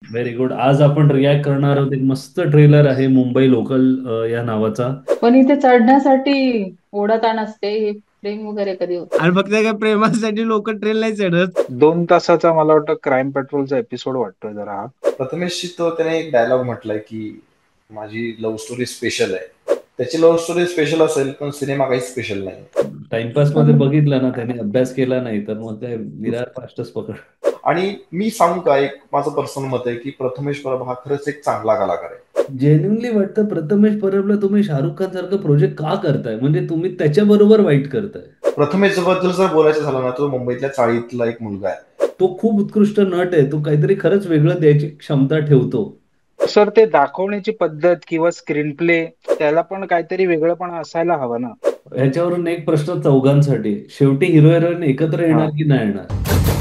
Very good. आज आपण react करणार आहोत. एक मस्त ट्रेलर आहे मुंबई लोकल या नावाचा. पण इथे चढण्यासाठी ओढाताण असते. हे प्रेम वगैरे कधी होत? आणि फक्त काय प्रेमासाठी लोक ट्रेन नाही चढत. 2 तासाचा मला वाटतं क्राईम पेट्रोलचा एपिसोड वाटतोय जरा हा. प्रथमेशची तो त्याने एक डायलॉग म्हटलाय की माझी लव्ह स्टोरी स्पेशल आहे. त्याची लव्ह स्टोरी स्पेशल असेल पण सिनेमा काही स्पेशल नाही. टाइमपास मध्ये बघितलं ना, त्याने अभ्यास केला नाही तर मग काय विरार फास्टच पकड. आणि मी सांगू का, एक माझं पर्सनल मत आहे की प्रथमेश परब हा खरंच एक चांगला कलाकार आहे. जेन्युनली वाटतं प्रथमेश परबला तुम्ही शाहरुख खान सारखं प्रोजेक्ट का करताय, म्हणजे तुम्ही त्याच्याबरोबर वाईट करताय. प्रथमेश बद्दल जर बोलायचं झालं ना, तो मुंबईतल्या चाळीतला एक मुलगा आहे. तो खूप उत्कृष्ट नट आहे. तो काहीतरी खरंच वेगळं द्यायची क्षमता ठेवतो. सर ते दाखवण्याची पद्धत किंवा स्क्रीन प्ले त्याला पण काहीतरी वेगळं पण असायला हवं ना. ह्याच्यावरून एक प्रश्न चौघांसाठी, शेवटी हिरो हिरोईन एकत्र हा. येणार की नाही येणार.